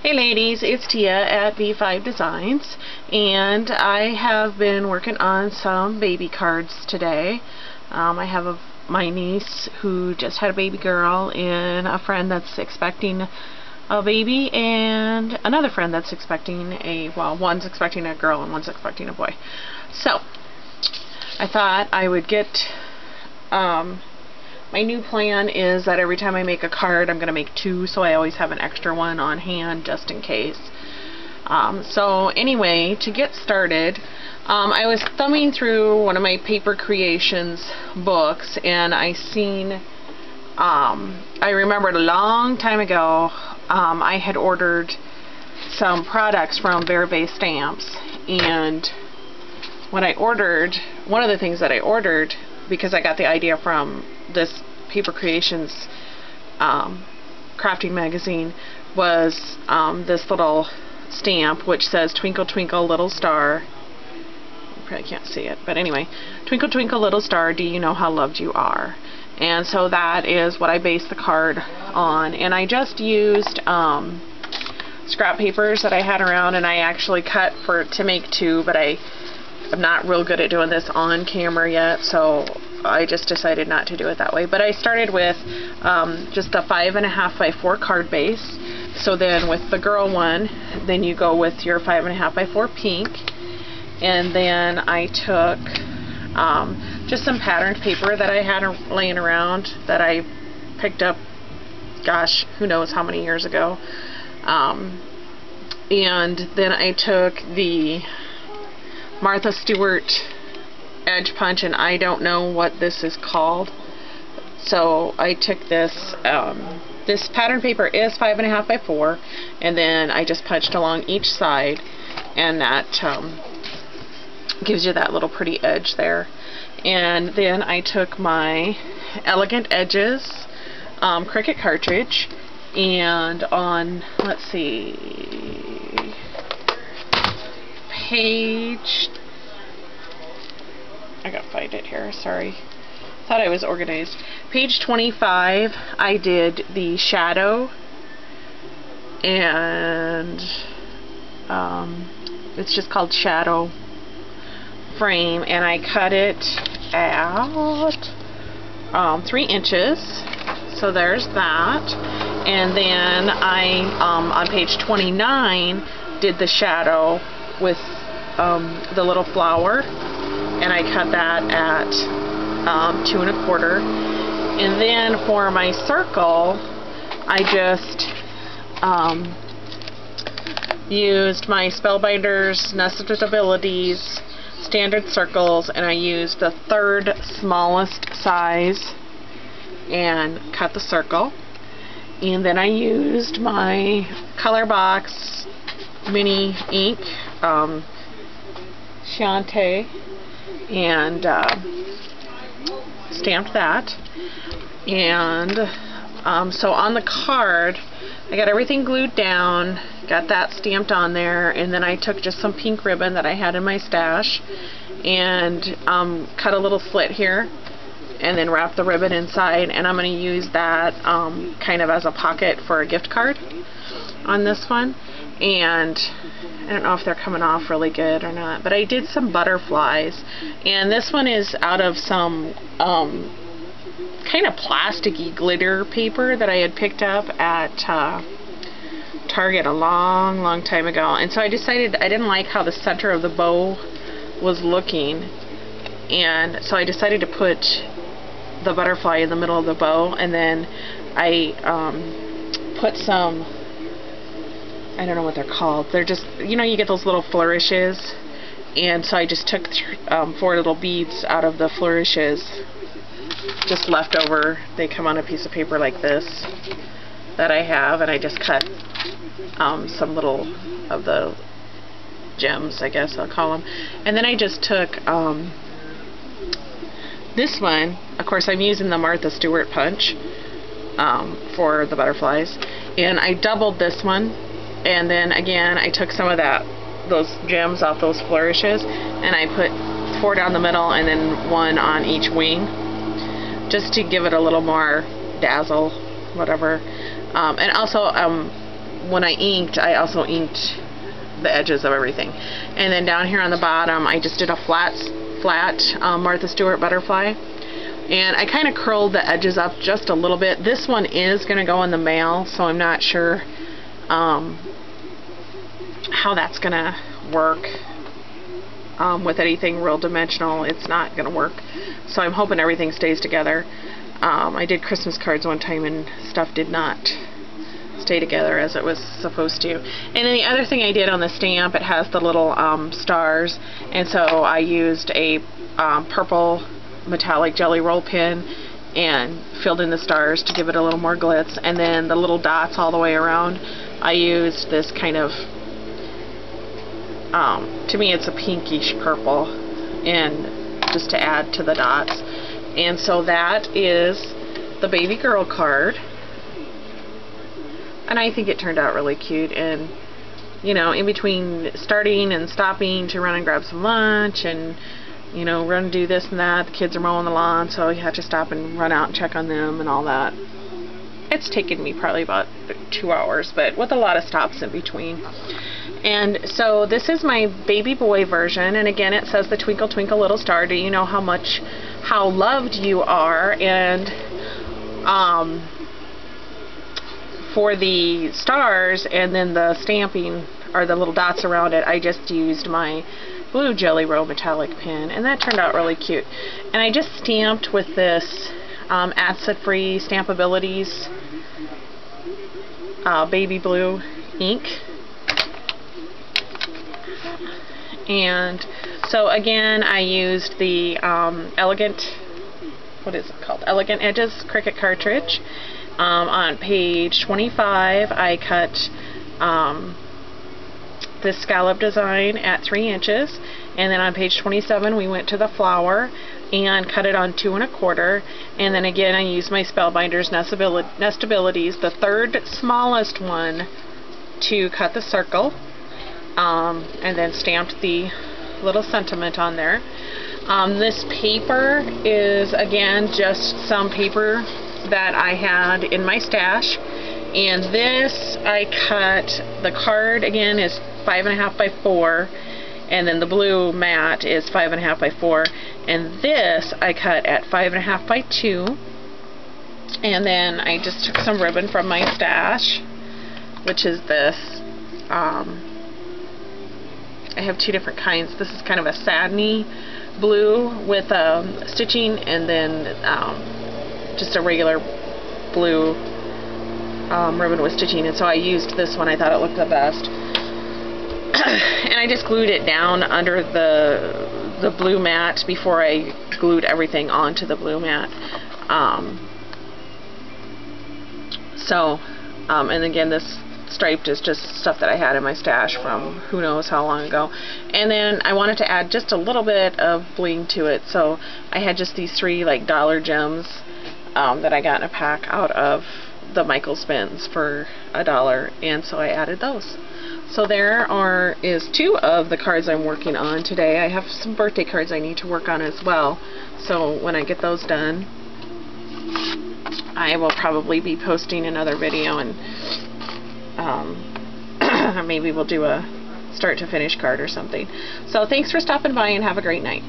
Hey ladies, it's Tia at B5 Designs, and I have been working on some baby cards today. I have my niece who just had a baby girl, and a friend that's expecting a baby, and another friend that's expecting one's expecting a girl and one's expecting a boy. So I thought I would get my new plan is that every time I make a card, I'm going to make two, so I always have an extra one on hand just in case. So anyway, to get started, I was thumbing through one of my paper creations books, and I remembered a long time ago, I had ordered some products from Verve stamps, and when I ordered, one of the things that I ordered, because I got the idea from this Paper Creations crafting magazine, was this little stamp which says "Twinkle Twinkle Little Star." You probably can't see it, but anyway, "Twinkle Twinkle Little Star, do you know how loved you are?" And so that is what I based the card on, and I just used scrap papers that I had around, and I actually cut to make two, but I'm not real good at doing this on camera yet, so I just decided not to do it that way. But I started with just a 5.5 by 4 card base. So then with the girl one, then you go with your 5.5 by 4 pink. And then I took just some patterned paper that I had laying around that I picked up, gosh, who knows how many years ago. And then I took the Martha Stewart edge punch, and I don't know what this is called, so I took this this pattern paper is 5.5 by 4, and then I just punched along each side, and that gives you that little pretty edge there. And then I took my Elegant Edges Cricut cartridge, and on, let's see, page, I gotta find it here, sorry, thought I was organized. Page 25, I did the shadow, and it's just called Shadow Frame, and I cut it out 3 inches, so there's that. And then I, on page 29, did the shadow with the little flower, and I cut that at 2 1/4. And then for my circle, I just used my Spellbinders Nestabilities standard circles, and I used the 3rd smallest size and cut the circle. And then I used my Color Box mini ink, Shantae, and stamped that. And so on the card, I got everything glued down, got that stamped on there, and then I took just some pink ribbon that I had in my stash and cut a little slit here, and then wrap the ribbon inside, and I'm going to use that kind of as a pocket for a gift card on this one. And I don't know if they're coming off really good or not, but I did some butterflies, and this one is out of some kind of plasticky glitter paper that I had picked up at Target a long time ago. And so I decided I didn't like how the center of the bow was looking, and so I decided to put the butterfly in the middle of the bow, and then I put some, I don't know what they're called, they're just, you know, you get those little flourishes, and so I just took 4 little beads out of the flourishes, just left over. They come on a piece of paper like this that I have, and I just cut some little of the gems, I guess I'll call them. And then I just took this one, of course I'm using the Martha Stewart punch for the butterflies, and I doubled this one, and then again I took some of those gems off those flourishes, and I put 4 down the middle and then 1 on each wing, just to give it a little more dazzle, whatever. And also when I inked, I also inked the edges of everything. And then down here on the bottom, I just did a flat Martha Stewart butterfly. And I kind of curled the edges up just a little bit. This one is going to go in the mail, so I'm not sure how that's going to work. With anything real dimensional, it's not going to work. So I'm hoping everything stays together. I did Christmas cards one time and stuff did not stay together as it was supposed to. And then the other thing I did on the stamp, it has the little stars, and so I used a purple metallic jelly roll pen and filled in the stars to give it a little more glitz. And then the little dots all the way around, I used this kind of, to me it's a pinkish purple, and just to add to the dots. And so that is the baby girl card, and I think it turned out really cute. And you know, in between starting and stopping to run and grab some lunch and you know, run and do this and that, the kids are mowing the lawn, so you have to stop and run out and check on them and all that. It's taken me probably about 2 hours, but with a lot of stops in between. And so this is my baby boy version, and again it says the twinkle twinkle little star, do you know how loved you are? And for the stars and then the stamping or the little dots around it, I just used my blue Jelly Roll metallic pen, and that turned out really cute. And I just stamped with this acid-free Stampabilities baby blue ink. And so again, I used the Elegant Edges Cricut cartridge. On page 25, I cut this scallop design at 3 inches, and then on page 27 we went to the flower and cut it on 2 1/4, and then again I used my Spellbinders Nestabilities, the third smallest one, to cut the circle, and then stamped the little sentiment on there. This paper is again just some paper that I had in my stash, and this I cut, the card again is 5 1/2 by 4, and then the blue mat is 5 1/2 by 4, and this I cut at 5 1/2 by 2. And then I just took some ribbon from my stash, which is this. I have 2 different kinds. This is kind of a satiny blue with stitching, and then just a regular blue ribbon with stitching, and so I used this one. I thought it looked the best. And I just glued it down under the blue mat before I glued everything onto the blue mat. And again, this striped is just stuff that I had in my stash from who knows how long ago. And then I wanted to add just a little bit of bling to it, so I had just these 3 like dollar gems that I got in a pack out of the Michaels bins for $1, and so I added those. So there is 2 of the cards I'm working on today. I have some birthday cards I need to work on as well, so when I get those done, I will probably be posting another video, and maybe we'll do a start to finish card or something. So thanks for stopping by, and have a great night.